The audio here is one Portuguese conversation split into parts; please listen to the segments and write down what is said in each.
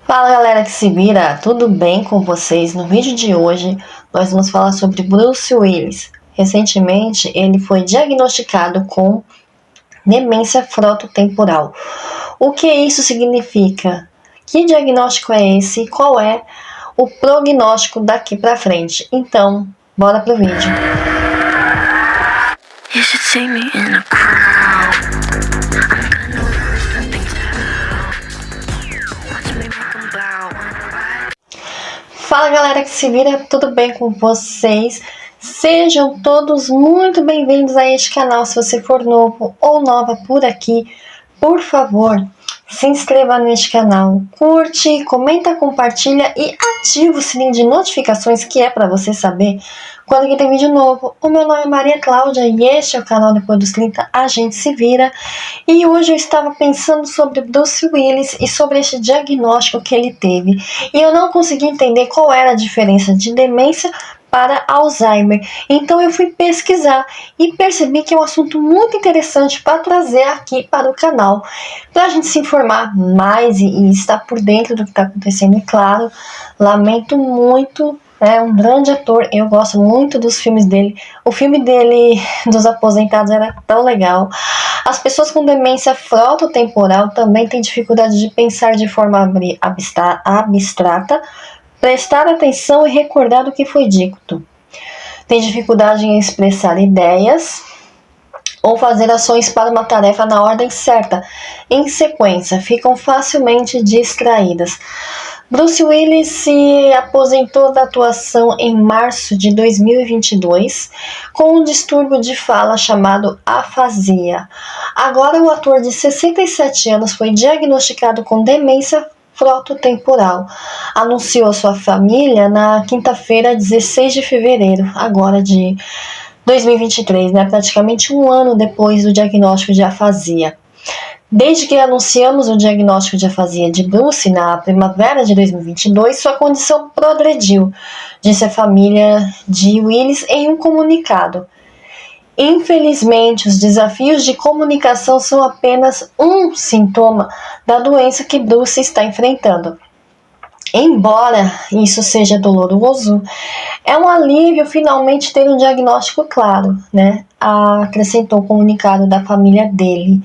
Fala galera que se vira, tudo bem com vocês? No vídeo de hoje nós vamos falar sobre Bruce Willis. Recentemente ele foi diagnosticado com demência frontotemporal. O que isso significa? Que diagnóstico é esse e qual é o prognóstico daqui pra frente? Então, bora pro vídeo. You should see me in a crowd. Fala galera que se vira, tudo bem com vocês? Sejam todos muito bem-vindos a este canal. Se você for novo ou nova por aqui, por favor, se inscreva neste canal, curte, comenta, compartilha e ativa o sininho de notificações, que é para você saber quando que tem vídeo novo. O meu nome é Maria Cláudia e este é o canal Depois dos 30 A Gente Se Vira. E hoje eu estava pensando sobre Bruce Willis e sobre este diagnóstico que ele teve. E eu não consegui entender qual era a diferença de demência para Alzheimer. Então eu fui pesquisar e percebi que é um assunto muito interessante para trazer aqui para o canal, para a gente se informar mais e estar por dentro do que está acontecendo. E claro, lamento muito, é um grande ator, eu gosto muito dos filmes dele. O filme dele dos aposentados era tão legal. As pessoas com demência frontotemporal também têm dificuldade de pensar de forma abstrata, prestar atenção e recordar o que foi dito. Tem dificuldade em expressar ideias ou fazer ações para uma tarefa na ordem certa, em sequência, ficam facilmente distraídas. Bruce Willis se aposentou da atuação em março de 2022 com um distúrbio de fala chamado afasia. Agora o ator de 67 anos foi diagnosticado com demência frontotemporal. Anunciou sua família na quinta-feira, 16 de fevereiro, agora de 2023, praticamente um ano depois do diagnóstico de afasia. Desde que anunciamos o diagnóstico de afasia de Bruce na primavera de 2022, sua condição progrediu, disse a família de Willis em um comunicado. Infelizmente, os desafios de comunicação são apenas um sintoma da doença que Bruce está enfrentando. Embora isso seja doloroso, é um alívio finalmente ter um diagnóstico claro, acrescentou o comunicado da família dele.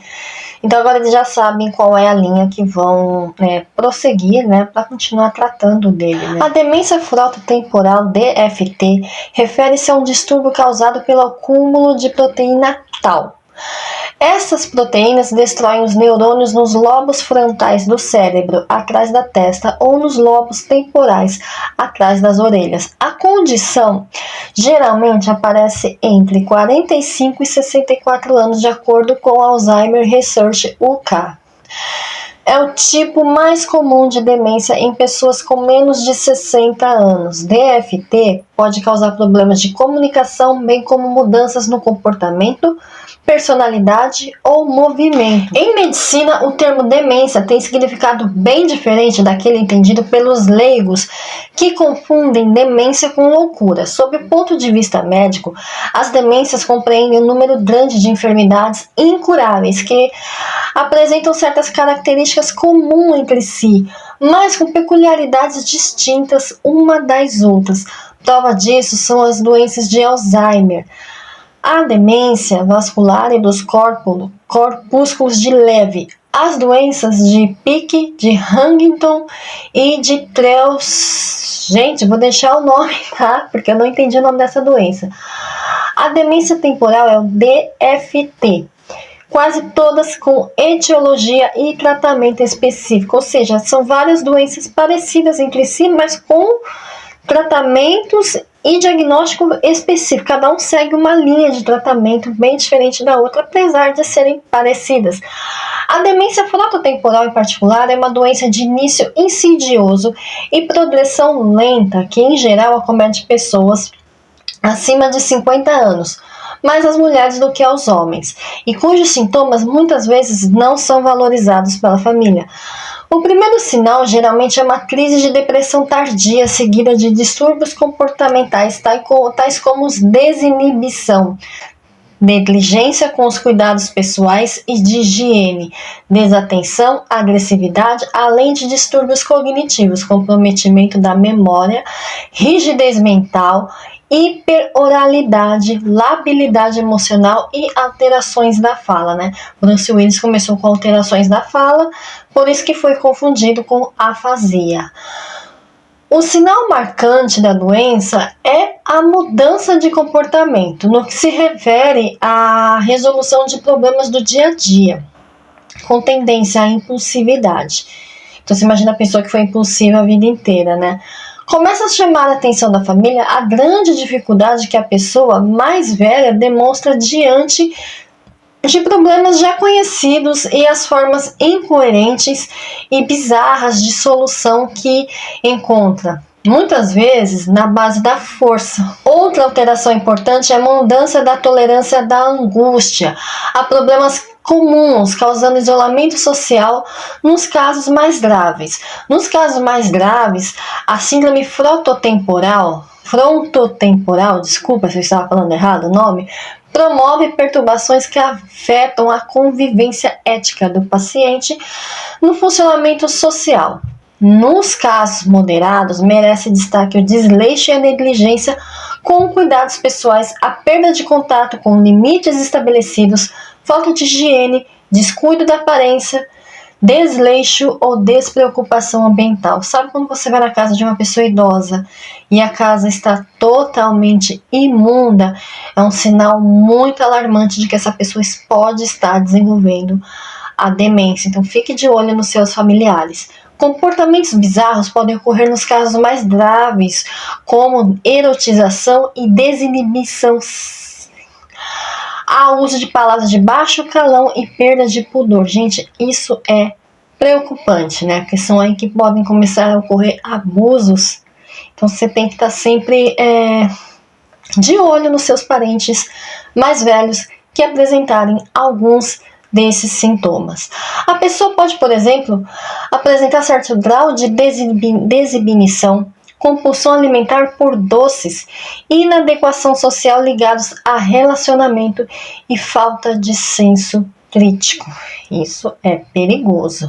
Então agora eles já sabem qual é a linha que vão prosseguir, para continuar tratando dele. A demência frontotemporal, DFT, refere-se a um distúrbio causado pelo acúmulo de proteína tau. Essas proteínas destroem os neurônios nos lobos frontais do cérebro, atrás da testa, ou nos lobos temporais, atrás das orelhas. A condição geralmente aparece entre 45 e 64 anos, de acordo com o Alzheimer Research UK. É o tipo mais comum de demência em pessoas com menos de 60 anos. DFT pode causar problemas de comunicação, bem como mudanças no comportamento, personalidade ou movimento. Em medicina, o termo demência tem significado bem diferente daquele entendido pelos leigos, que confundem demência com loucura. Sob o ponto de vista médico, as demências compreendem um número grande de enfermidades incuráveis que apresentam certas características comuns entre si, mas com peculiaridades distintas uma das outras. Prova disso são as doenças de Alzheimer, a demência vascular e dos corpúsculos de Levy, as doenças de Pick, de Huntington e de Treus. Gente, vou deixar o nome, porque eu não entendi o nome dessa doença. A demência temporal é o DFT. Quase todas com etiologia e tratamento específico, ou seja, são várias doenças parecidas entre si, mas com tratamentos e diagnóstico específico. Cada um segue uma linha de tratamento bem diferente da outra, apesar de serem parecidas. A demência frontotemporal, em particular, é uma doença de início insidioso e progressão lenta, que em geral acomete pessoas acima de 50 anos, mais as mulheres do que aos homens, e cujos sintomas muitas vezes não são valorizados pela família. O primeiro sinal geralmente é uma crise de depressão tardia, seguida de distúrbios comportamentais, tais como desinibição, negligência com os cuidados pessoais e de higiene, desatenção, agressividade, além de distúrbios cognitivos, comprometimento da memória, rigidez mental, hiperoralidade, labilidade emocional e alterações da fala, né? Bruce Willis começou com alterações da fala, por isso que foi confundido com afasia. O sinal marcante da doença é a mudança de comportamento, no que se refere à resolução de problemas do dia a dia, com tendência à impulsividade. Então, você imagina a pessoa que foi impulsiva a vida inteira, né? Começa a chamar a atenção da família a grande dificuldade que a pessoa mais velha demonstra diante de problemas já conhecidos e as formas incoerentes e bizarras de solução que encontra, muitas vezes na base da força. Outra alteração importante é a mudança da tolerância da angústia a problemas comuns, causando isolamento social nos casos mais graves. Nos casos mais graves, a síndrome frontotemporal, desculpa se eu estava falando errado o nome, promove perturbações que afetam a convivência ética do paciente no funcionamento social. Nos casos moderados, merece destaque o desleixo e a negligência com cuidados pessoais, a perda de contato com limites estabelecidos, falta de higiene, descuido da aparência, desleixo ou despreocupação ambiental. Sabe quando você vai na casa de uma pessoa idosa e a casa está totalmente imunda? É um sinal muito alarmante de que essa pessoa pode estar desenvolvendo a demência. Então fique de olho nos seus familiares. Comportamentos bizarros podem ocorrer nos casos mais graves, como erotização e desinibição. Há uso de palavras de baixo calão e perda de pudor. Gente, isso é preocupante, né? Porque são aí que podem começar a ocorrer abusos. Então você tem que estar sempre de olho nos seus parentes mais velhos que apresentarem alguns desses sintomas. A pessoa pode, por exemplo, apresentar certo grau de desinibição, compulsão alimentar por doces, inadequação social ligados a relacionamento e falta de senso crítico. Isso é perigoso.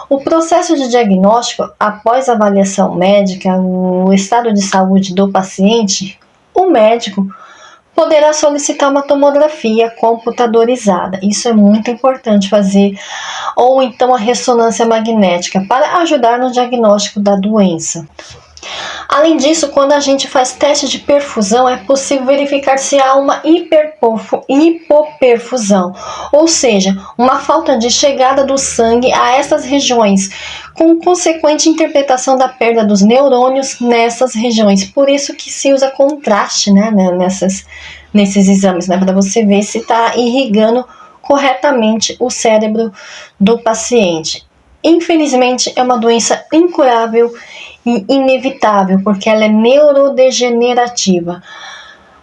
O processo de diagnóstico, após a avaliação médica, o estado de saúde do paciente, o médico poderá solicitar uma tomografia computadorizada. Isso é muito importante fazer, ou então a ressonância magnética, para ajudar no diagnóstico da doença. Além disso, quando a gente faz teste de perfusão, é possível verificar se há uma hipoperfusão, ou seja, uma falta de chegada do sangue a essas regiões, com consequente interpretação da perda dos neurônios nessas regiões. Por isso que se usa contraste, né, nesses exames, né, para você ver se está irrigando corretamente o cérebro do paciente. Infelizmente, é uma doença incurável e inevitável, porque ela é neurodegenerativa.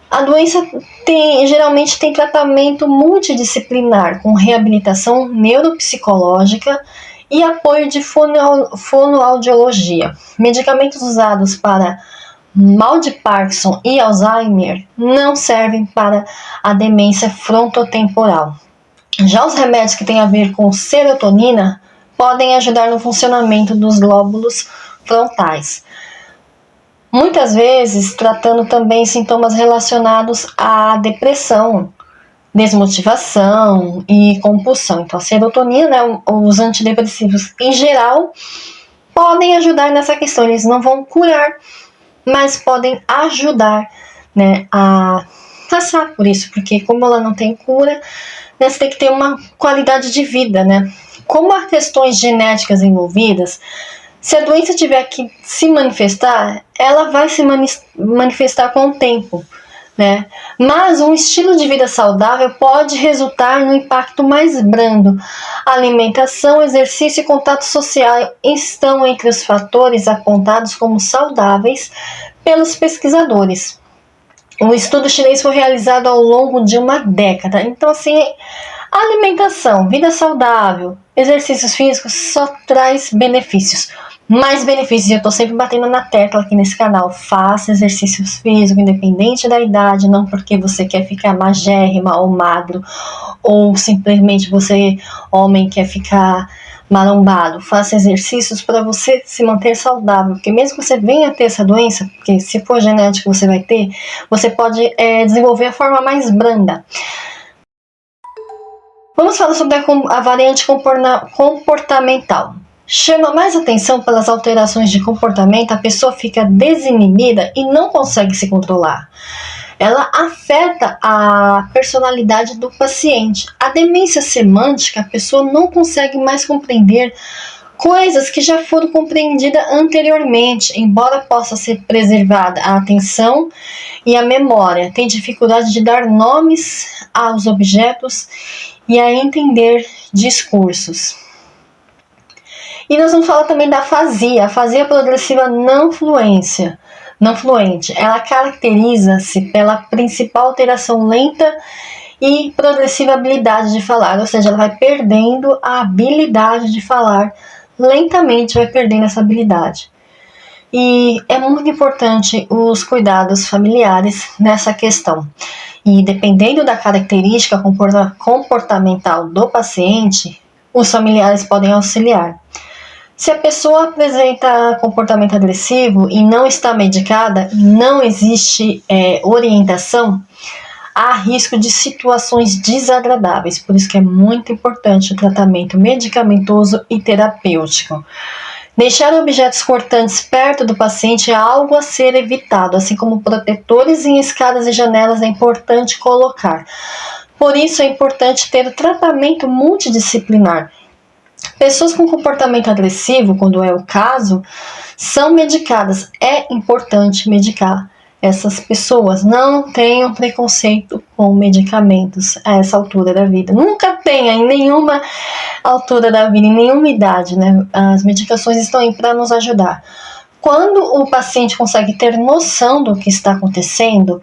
A doença geralmente tem tratamento multidisciplinar, com reabilitação neuropsicológica e apoio de fonoaudiologia. Medicamentos usados para mal de Parkinson e Alzheimer não servem para a demência frontotemporal. Já os remédios que têm a ver com serotonina podem ajudar no funcionamento dos glóbulos frontais. Muitas vezes tratando também sintomas relacionados à depressão, desmotivação e compulsão. Então a serotonina, né, os antidepressivos em geral, podem ajudar nessa questão. Eles não vão curar, mas podem ajudar, né, a passar por isso, porque como ela não tem cura, né, você tem que ter uma qualidade de vida, né? Como há questões genéticas envolvidas, se a doença tiver que se manifestar, ela vai se manifestar com o tempo, né? Mas um estilo de vida saudável pode resultar no impacto mais brando. Alimentação, exercício e contato social estão entre os fatores apontados como saudáveis pelos pesquisadores. Um estudo chinês foi realizado ao longo de uma década. Então, assim, alimentação, vida saudável, exercícios físicos só traz benefícios. mais benefícios. Eu tô sempre batendo na tecla aqui nesse canal. Faça exercícios físicos, independente da idade, não porque você quer ficar magérrima ou magro, ou simplesmente você, homem, quer ficar marombado. Faça exercícios para você se manter saudável, porque mesmo que você venha a ter essa doença, porque se for genético você vai ter, você pode desenvolver a forma mais branda. Vamos falar sobre a variante comportamental. Chama mais atenção pelas alterações de comportamento, a pessoa fica desinibida e não consegue se controlar. Ela afeta a personalidade do paciente. A demência semântica, a pessoa não consegue mais compreender coisas que já foram compreendidas anteriormente, embora possa ser preservada a atenção e a memória. Tem dificuldade de dar nomes aos objetos e a entender discursos. E nós vamos falar também da afasia. A afasia progressiva não fluente. Ela caracteriza-se pela principal alteração lenta e progressiva habilidade de falar, ou seja, ela vai perdendo a habilidade de falar, lentamente vai perdendo essa habilidade. E é muito importante os cuidados familiares nessa questão. E dependendo da característica comportamental do paciente, os familiares podem auxiliar. Se a pessoa apresenta comportamento agressivo e não está medicada, não existe orientação, há risco de situações desagradáveis. Por isso que é muito importante o tratamento medicamentoso e terapêutico. Deixar objetos cortantes perto do paciente é algo a ser evitado, assim como protetores em escadas e janelas é importante colocar. Por isso é importante ter o tratamento multidisciplinar. Pessoas com comportamento agressivo, quando é o caso, são medicadas. É importante medicar essas pessoas. Não tenham preconceito com medicamentos a essa altura da vida. Nunca tenha em nenhuma altura da vida, em nenhuma idade, né? As medicações estão aí para nos ajudar. Quando o paciente consegue ter noção do que está acontecendo,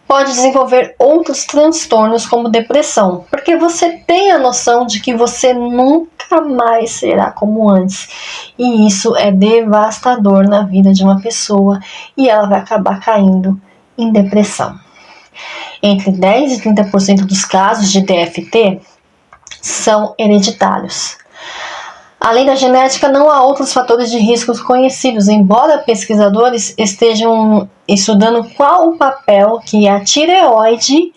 pode desenvolver outros transtornos como depressão, porque você tem a noção de que você nunca mais será como antes, e isso é devastador na vida de uma pessoa e ela vai acabar caindo em depressão. Entre 10% e 30% dos casos de DFT são hereditários. Além da genética, não há outros fatores de risco conhecidos, embora pesquisadores estejam estudando qual o papel que a tireoide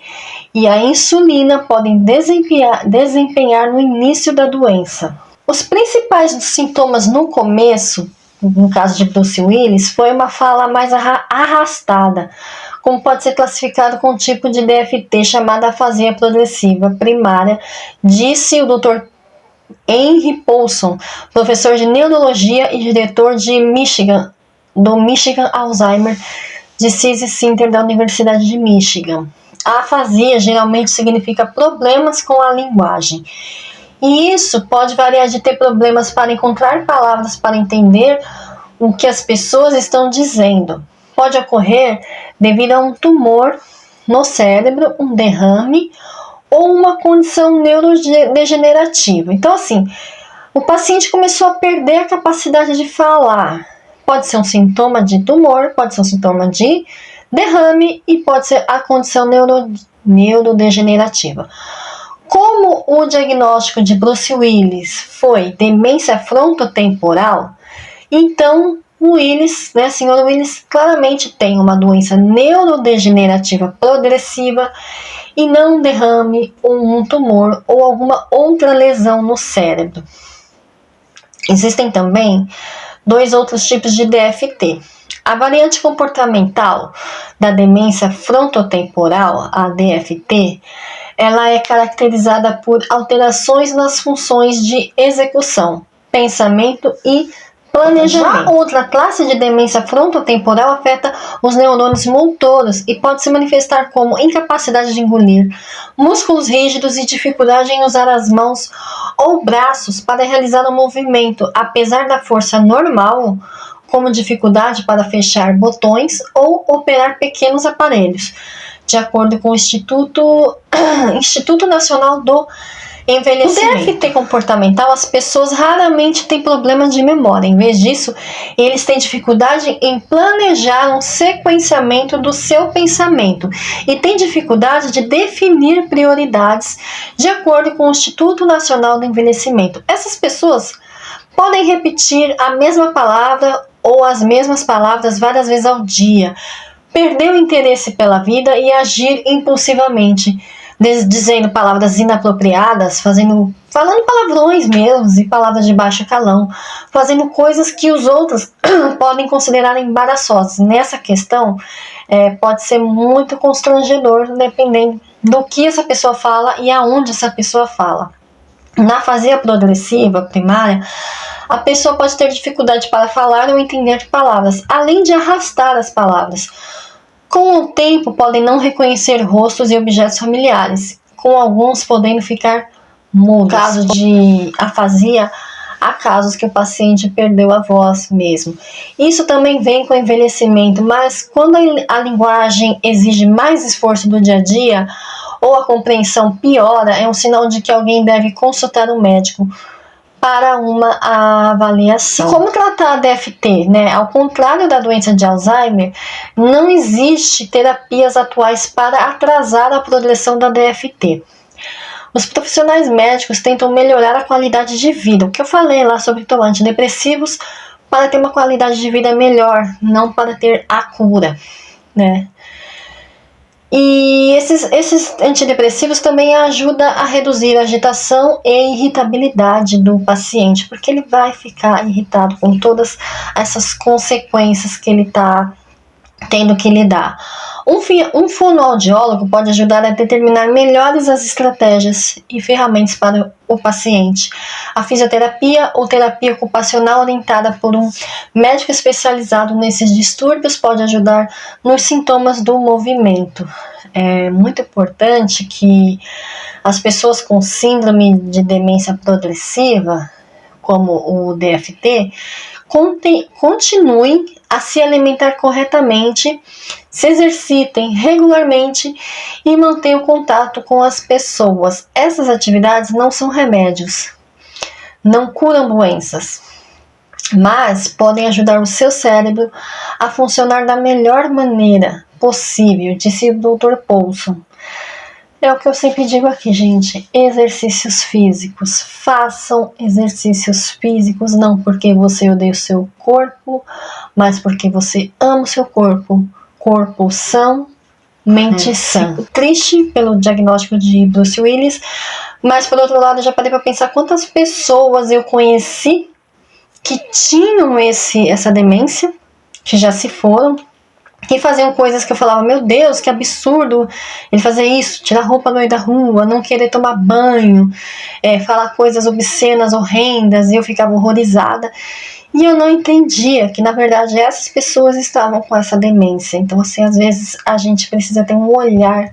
e a insulina podem desempenhar no início da doença. Os principais sintomas no começo, no caso de Bruce Willis, foi uma fala mais arrastada, como pode ser classificado com um tipo de DFT chamada afasia progressiva primária, disse o Dr. Henry Paulson, professor de neurologia e diretor do Michigan Alzheimer Disease Center da Universidade de Michigan. A afasia geralmente significa problemas com a linguagem. E isso pode variar de ter problemas para encontrar palavras para entender o que as pessoas estão dizendo. Pode ocorrer devido a um tumor no cérebro, um derrame ou uma condição neurodegenerativa. Então, assim, o paciente começou a perder a capacidade de falar. Pode ser um sintoma de tumor, pode ser um sintoma de derrame e pode ser a condição neurodegenerativa. Como o diagnóstico de Bruce Willis foi demência frontotemporal, então o Willis, né, senhor Willis, claramente tem uma doença neurodegenerativa progressiva e não um derrame ou um tumor ou alguma outra lesão no cérebro. Existem também dois outros tipos de DFT. A variante comportamental da demência frontotemporal, a DFT, ela é caracterizada por alterações nas funções de execução, pensamento e planejamento. Já outra classe de demência frontotemporal afeta os neurônios motores e pode se manifestar como incapacidade de engolir, músculos rígidos e dificuldade em usar as mãos ou braços para realizar um movimento, apesar da força normal, como dificuldade para fechar botões ou operar pequenos aparelhos, de acordo com o Instituto Nacional do envelhecimento. No DFT comportamental, as pessoas raramente têm problemas de memória. Em vez disso, eles têm dificuldade em planejar um sequenciamento do seu pensamento e têm dificuldade de definir prioridades de acordo com o Instituto Nacional do Envelhecimento. Essas pessoas podem repetir a mesma palavra ou as mesmas palavras várias vezes ao dia, perder o interesse pela vida e agir impulsivamente, dizendo palavras inapropriadas, falando palavrões mesmo e palavras de baixo calão, fazendo coisas que os outros podem considerar embaraçosas. Nessa questão, pode ser muito constrangedor, dependendo do que essa pessoa fala e aonde essa pessoa fala. Na fase progressiva, primária, a pessoa pode ter dificuldade para falar ou entender palavras, além de arrastar as palavras. Com o tempo, podem não reconhecer rostos e objetos familiares, com alguns podendo ficar mudos. No caso de afasia, há casos que o paciente perdeu a voz mesmo. Isso também vem com o envelhecimento, mas quando a linguagem exige mais esforço do dia a dia, ou a compreensão piora, é um sinal de que alguém deve consultar um médico para uma avaliação. E como tratar a DFT? Ao contrário da doença de Alzheimer, não existe terapias atuais para atrasar a progressão da DFT. Os profissionais médicos tentam melhorar a qualidade de vida. O que eu falei lá sobre tomar antidepressivos para ter uma qualidade de vida melhor, não para ter a cura, E esses antidepressivos também ajudam a reduzir a agitação e irritabilidade do paciente, porque ele vai ficar irritado com todas essas consequências que ele está tendo que lidar. Um fonoaudiólogo pode ajudar a determinar melhores as estratégias e ferramentas para o paciente. A fisioterapia ou terapia ocupacional orientada por um médico especializado nesses distúrbios pode ajudar nos sintomas do movimento. É muito importante que as pessoas com síndrome de demência progressiva, como o DFT, continuem a se alimentar corretamente, se exercitem regularmente e mantenham contato com as pessoas. Essas atividades não são remédios, não curam doenças, mas podem ajudar o seu cérebro a funcionar da melhor maneira possível, disse o Dr. Paulson. É o que eu sempre digo aqui, gente, exercícios físicos. Façam exercícios físicos, não porque você odeia o seu corpo, mas porque você ama o seu corpo. Corpo são, mente sã. Triste pelo diagnóstico de Bruce Willis, mas por outro lado, eu já parei para pensar quantas pessoas eu conheci que tinham essa demência, que já se foram, que faziam coisas que eu falava, meu Deus, que absurdo ele fazer isso, tirar roupa no meio da rua, não querer tomar banho, falar coisas obscenas, horrendas, e eu ficava horrorizada. E eu não entendia que, na verdade, essas pessoas estavam com essa demência. Então, assim, às vezes a gente precisa ter um olhar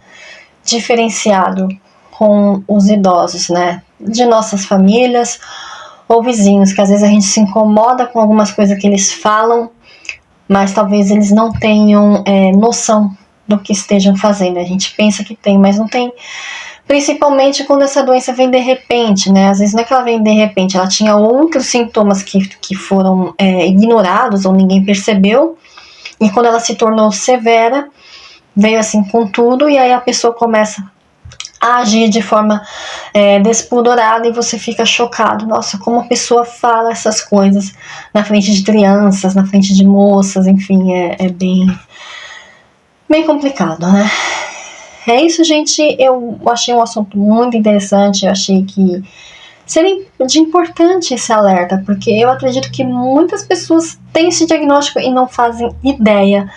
diferenciado com os idosos, de nossas famílias ou vizinhos, que às vezes a gente se incomoda com algumas coisas que eles falam, mas talvez eles não tenham noção do que estejam fazendo. A gente pensa que tem, mas não tem. Principalmente quando essa doença vem de repente, Às vezes não é que ela vem de repente, ela tinha outros sintomas que foram ignorados ou ninguém percebeu, e quando ela se tornou severa, veio assim com tudo, e aí a pessoa começa a agir de forma despudorada e você fica chocado. Nossa, como a pessoa fala essas coisas na frente de crianças, na frente de moças, enfim, é bem complicado, É isso, gente. Eu achei um assunto muito interessante, eu achei que seria de importante esse alerta, porque eu acredito que muitas pessoas têm esse diagnóstico e não fazem ideia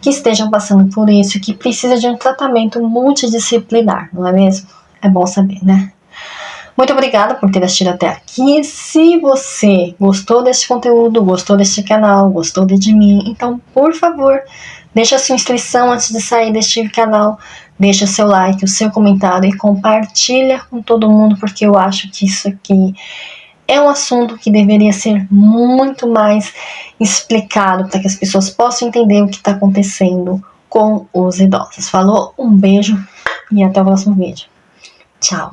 que estejam passando por isso, que precisa de um tratamento multidisciplinar, não é mesmo? É bom saber, Muito obrigada por ter assistido até aqui. Se você gostou deste conteúdo, gostou deste canal, gostou de mim, então, por favor, deixa a sua inscrição antes de sair deste canal, deixa o seu like, o seu comentário e compartilha com todo mundo, porque eu acho que isso aqui é um assunto que deveria ser muito mais explicado para que as pessoas possam entender o que está acontecendo com os idosos. Falou? Um beijo e até o próximo vídeo. Tchau!